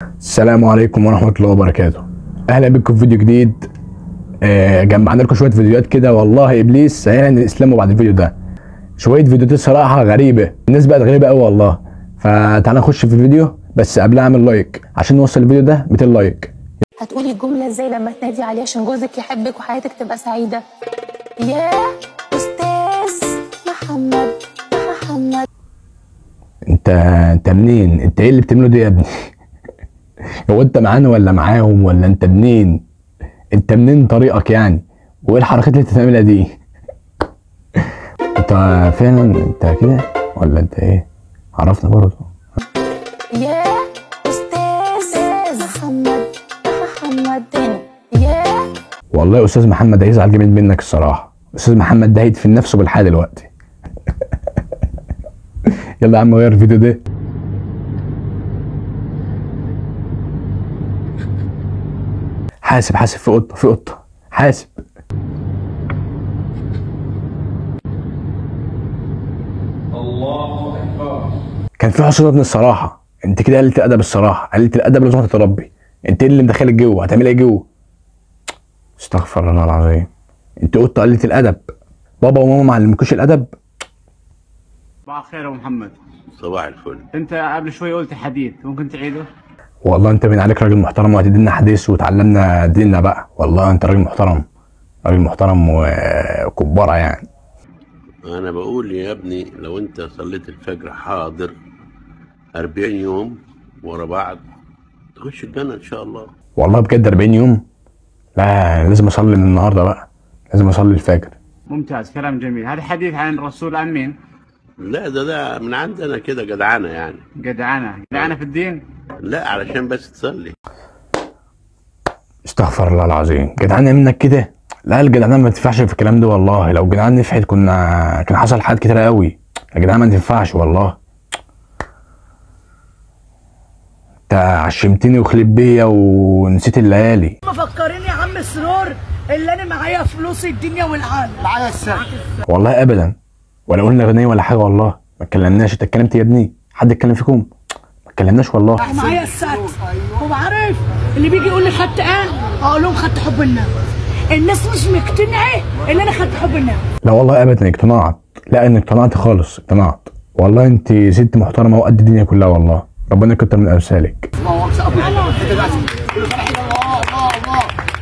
السلام عليكم ورحمة الله وبركاته. أهلا بكم في فيديو جديد. جمعنا لكم شوية فيديوهات كده، والله إبليس هيعلن إسلامه بعد الفيديو ده. شوية فيديوهات الصراحة غريبة، الناس بقت غريبة أوي والله. فتعالى نخش في الفيديو، بس قبلها أعمل لايك عشان نوصل الفيديو ده 200 لايك. هتقولي الجملة ازاي لما تنادي عليه عشان جوزك يحبك وحياتك تبقى سعيدة؟ يا أستاذ محمد. أنت منين؟ أنت إيه اللي بتعمله ده يا ابني؟ هو أنت معانا ولا معاهم ولا أنت منين؟ أنت منين طريقك يعني؟ وإيه الحركات اللي أنت بتعملها دي؟ أنت فعلا أنت كده ولا أنت إيه؟ عرفنا برضه. يا أستاذ محمد تاني. يا والله أستاذ محمد هيزعل جامد منك الصراحة. أستاذ محمد ده هيدفن نفسه بالحياة دلوقتي. يلا يا عم غير الفيديو ده. حاسب في قطة حاسب. الله أكبر. كان في حسن ابن الصراحة، انت كده قلت الادب الصراحة، قلت الادب لازم تتربي. انت ايه اللي مدخلك جوه؟ هتعمل ايه جوه؟ استغفر الله العظيم. انت قطة قلت الادب. بابا وماما ما علمكوش الادب؟ صباح الخير يا محمد. صباح الفل. انت قبل شوي قلت حديث، ممكن تعيده؟ والله انت بين عليك راجل محترم وهتدينا حديث وتعلمنا ديننا بقى. والله انت راجل محترم، راجل محترم وكبارة يعني. انا بقول يا ابني لو انت صليت الفجر حاضر 40 يوم ورا بعض تخش الجنة ان شاء الله. والله بجد 40 يوم؟ لا لازم اصلي من النهارده بقى، لازم اصلي الفجر. ممتاز، كلام جميل. هذا حديث عن الرسول عن مين؟ لا ده من عندنا كده جدعانة يعني. جدعانة في الدين؟ لا علشان بس تصلي. استغفر الله العظيم. جدعانة منك كده؟ لا الجدعانة ما تنفعش في الكلام ده والله. لو جدعانة نفعت كان حصل حاجات كتيرة قوي. الجدعانة ما تنفعش والله. انت عشمتني وخليت بيا ونسيت الليالي. مفكرين يا عم سرور اللي انا معايا فلوس الدنيا والعالم، معايا السنة. والله ابدا، ولا قلنا غنية ولا حاجة والله. ما اتكلمناش. انت اتكلمت يا ابني؟ حد اتكلم فيكم؟ ما اتكلمناش والله. معايا السنة. وبعرف اللي بيجي يقول لي خدت ايه؟ اقول لهم خدت حب النبي. الناس مش مقتنعة اللي انا خدت حب النبي. لا والله ابدا اقتنعت. لا انا اقتنعت خالص، اقتنعت والله. انت ست محترمة وقد الدنيا كلها والله. ربنا يكتر من امثالك. الله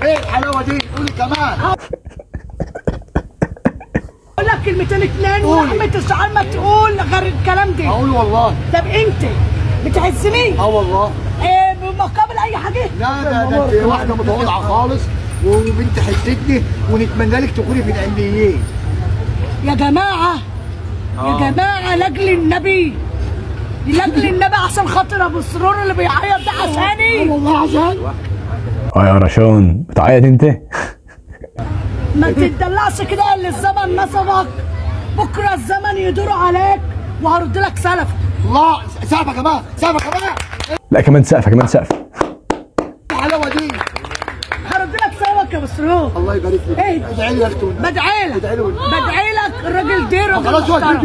ايه الحلاوه دي؟ قولي كمان. اقول لك كلمتين اتنين ورحمة الشعار ما تقول غير الكلام ده. اقول والله. طب انت بتعزني؟ والله. بمقابل اي حاجة؟ لا ده انت واحده متواضعه خالص وبنت حتتني ونتمنى لك تكوني في العليين. يا جماعة يا جماعة لاجل النبي، لاجل النبي عشان خاطر ابو سرور اللي بيعيط ده عشاني. والله عشان. يا رشان بتعيط انت؟ ما تتدلعش كده اللي الزمن نصبك، بكره الزمن يدور عليك وهرد لك سلفك. الله سقفه كمان، سقفه كمان. لا كمان سقفه، كمان سقفه. الحلاوه دي هرد لك سلفك يا مسرور. الله يبارك لك. ايه؟ ادعي لي يا اختي. بدعي لك الراجل ده راجل خلاص محترم.